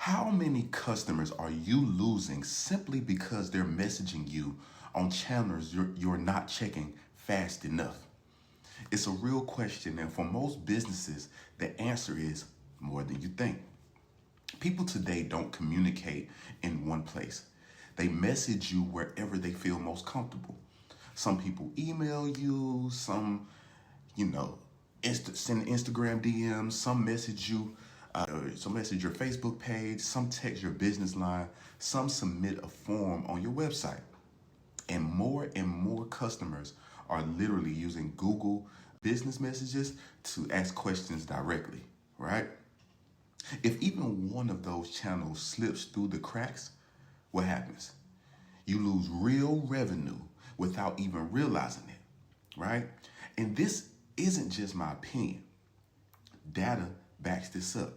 How many customers are you losing simply because they're messaging you on channels you're not checking fast enough? It's a real question, and for most businesses, the answer is more than you think. People today don't communicate in one place. They message you wherever they feel most comfortable. Some people email you, you know, send Instagram DMs, some message you, some message your Facebook page, some text your business line, some submit a form on your website. And more customers are literally using Google business messages to ask questions directly, right? If even one of those channels slips through the cracks, what happens? You lose real revenue without even realizing it, right? And this isn't just my opinion. Data backs this up.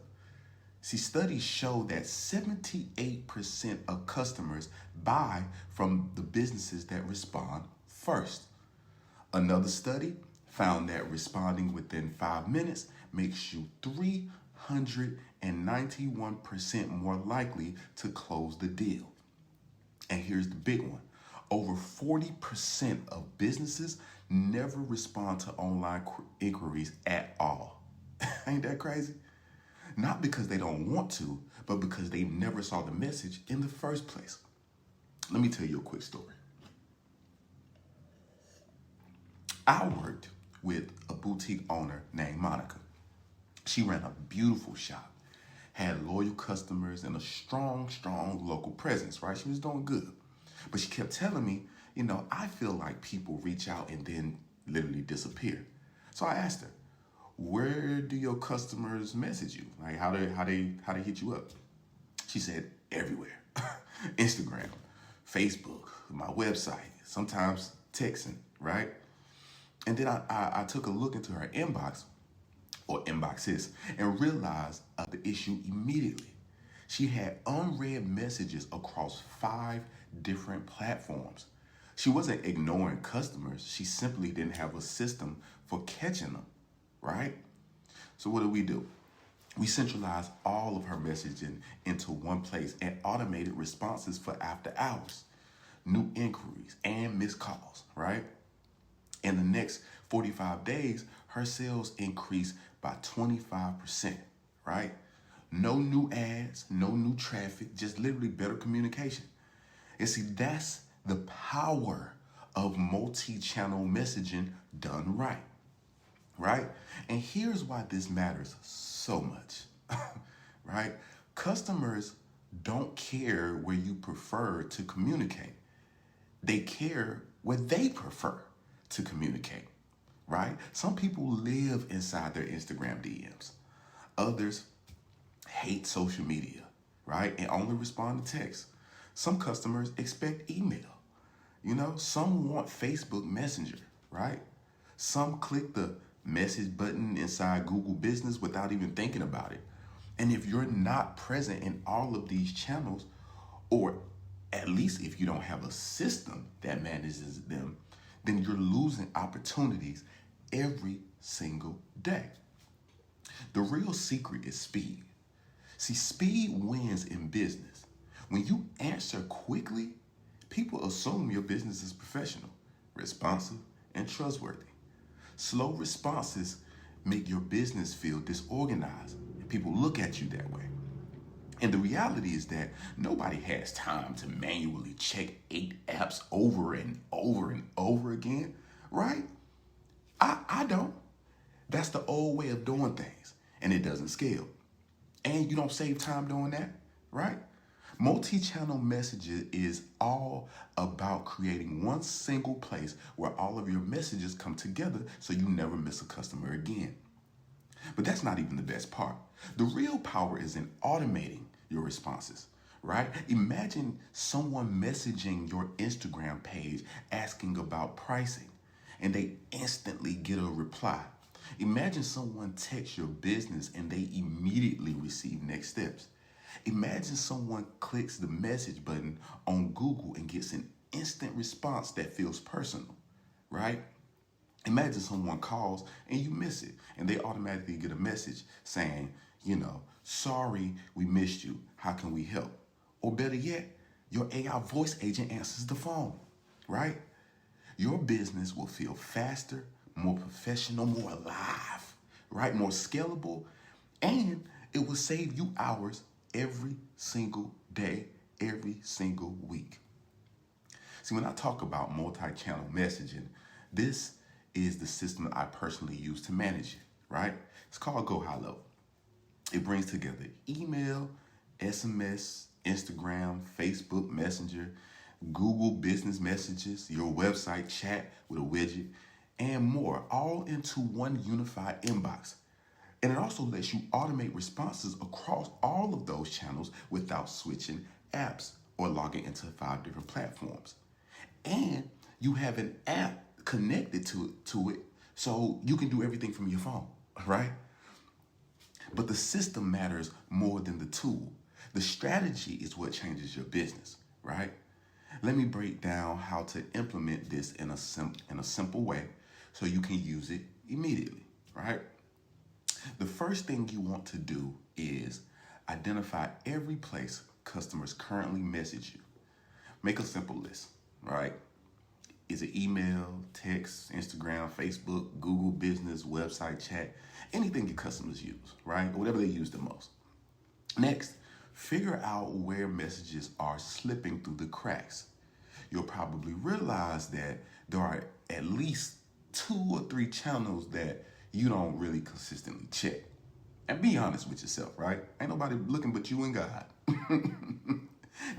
See, studies show that 78% of customers buy from the businesses that respond first. Another study found that responding within 5 minutes makes you 391% more likely to close the deal. And here's the big one. Over 40% of businesses never respond to online inquiries at all. Ain't that crazy? Not because they don't want to, but because they never saw the message in the first place. Let me tell you a quick story. I worked with a boutique owner named Monica. She ran a beautiful shop, had loyal customers, and a strong local presence, right? She was doing good. But she kept telling me, I feel like people reach out and then literally disappear. So I asked her, where do your customers message you? Like how they hit you up? She said, everywhere. Instagram, Facebook, my website, sometimes texting, right? And then I took a look into her inbox or inboxes and realized the issue immediately. She had unread messages across 5 different platforms. She wasn't ignoring customers. She simply didn't have a system for catching them, right? So what do? We centralized all of her messaging into one place and automated responses for after hours, new inquiries, and missed calls, right? In the next 45 days, her sales increased by 25%, right? No new ads, no new traffic, just literally better communication. And see, that's the power of multi-channel messaging done right, right? And here's why this matters so much, right? Customers don't care where you prefer to communicate. They care where they prefer to communicate, right? Some people live inside their Instagram DMs. Others hate social media, right? And only respond to text. Some customers expect email. Some want Facebook Messenger, right? Some click the message button inside Google Business without even thinking about it. And if you're not present in all of these channels, or at least if you don't have a system that manages them, then you're losing opportunities every single day. The real secret is speed. See, speed wins in business. When you answer quickly, people assume your business is professional, responsive, and trustworthy. Slow responses make your business feel disorganized, and people look at you that way. And the reality is that nobody has time to manually check 8 apps over and over and over again, right? I don't. That's the old way of doing things, and it doesn't scale. And you don't save time doing that, right? Multi-channel messages is all about creating one single place where all of your messages come together so you never miss a customer again. But that's not even the best part. The real power is in automating your responses, right? Imagine someone messaging your Instagram page asking about pricing, and they instantly get a reply. Imagine someone texts your business and they immediately receive next steps. Imagine someone clicks the message button on Google and gets an instant response that feels personal, right? Imagine someone calls and you miss it and they automatically get a message saying, Sorry, we missed you. How can we help? Or better yet, your AI voice agent answers the phone, right? Your business will feel faster, more professional, more alive, right? More scalable, and it will save you hours every single day, every single week. See, when I talk about multi-channel messaging, this is the system that I personally use to manage it, right? It's called GoHighLevel. It brings together email, SMS, Instagram, Facebook Messenger, Google Business Messages, your website chat with a widget, and more, all into one unified inbox. And it also lets you automate responses across all of those channels without switching apps or logging into 5 different platforms. And you have an app connected to it so you can do everything from your phone, right? But the system matters more than the tool. The strategy is what changes your business, right? Let me break down how to implement this in a simple way so you can use it immediately, right? The first thing you want to do is identify every place customers currently message you. Make a simple list, right? Is it email, text, Instagram, Facebook, Google Business, website, chat, anything your customers use, right? Or whatever they use the most. Next, figure out where messages are slipping through the cracks. You'll probably realize that there are at least 2 or 3 channels that you don't really consistently check. And be honest with yourself, right? Ain't nobody looking but you and God.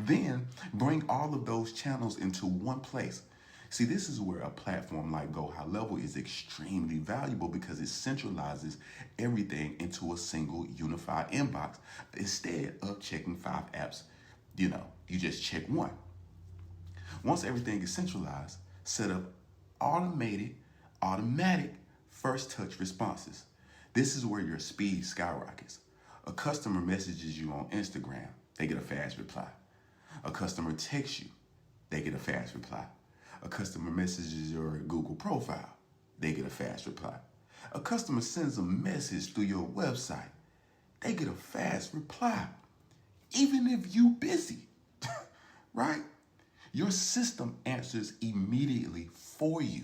Then bring all of those channels into one place. See, this is where a platform like GoHighLevel is extremely valuable because it centralizes everything into a single unified inbox instead of checking 5 apps. You just check one. Once everything is centralized, set up automatic first touch responses. This is where your speed skyrockets. A customer messages you on Instagram, they get a fast reply. A customer texts you, they get a fast reply. A customer messages your Google profile, they get a fast reply. A customer sends a message through your website, they get a fast reply. Even if you busy, right? Your system answers immediately for you.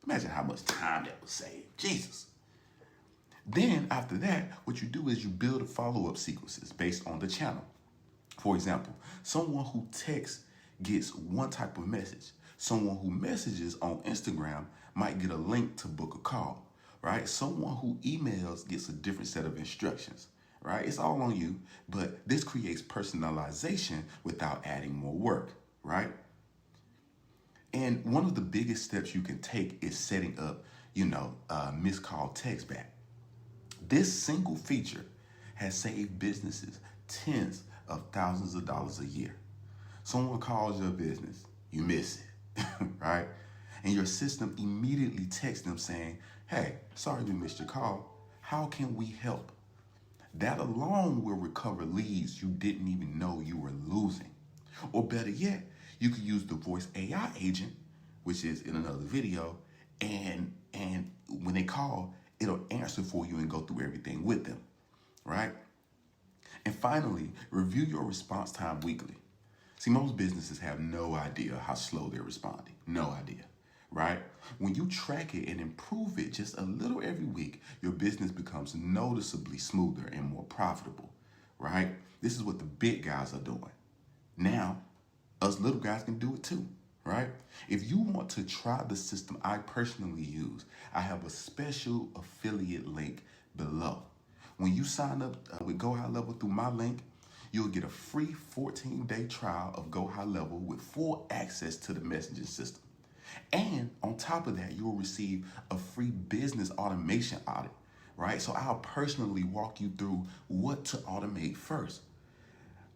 Imagine how much time that would save. Jesus. Then after that, what you do is you build follow-up sequences based on the channel. For example, someone who texts gets one type of message. Someone who messages on Instagram might get a link to book a call, right? Someone who emails gets a different set of instructions, right? It's all on you, but this creates personalization without adding more work, right? And one of the biggest steps you can take is setting up, missed call text back. This single feature has saved businesses tens of thousands of dollars a year. Someone calls your business, you miss it, right? And your system immediately texts them saying, hey, sorry we missed your call. How can we help? That alone will recover leads you didn't even know you were losing. Or better yet, you could use the voice AI agent, which is in another video, and when they call, it'll answer for you and go through everything with them, right? And finally, review your response time weekly. See, most businesses have no idea how slow they're responding. No idea, right? When you track it and improve it just a little every week, your business becomes noticeably smoother and more profitable, right? This is what the big guys are doing. Now, us little guys can do it too, right? If you want to try the system I personally use, I have a special affiliate link below. When you sign up with GoHighLevel through my link, you'll get a free 14-day trial of GoHighLevel with full access to the messaging system. And on top of that, you'll receive a free business automation audit, right? So I'll personally walk you through what to automate first.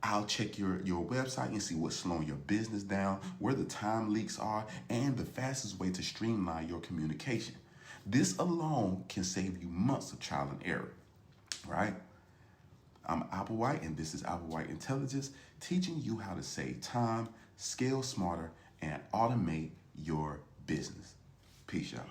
I'll check your website and see what's slowing your business down, where the time leaks are, and the fastest way to streamline your communication. This alone can save you months of trial and error, right? I'm Applewhite, and this is Applewhite Intelligence, teaching you how to save time, scale smarter, and automate your business. Peace, y'all.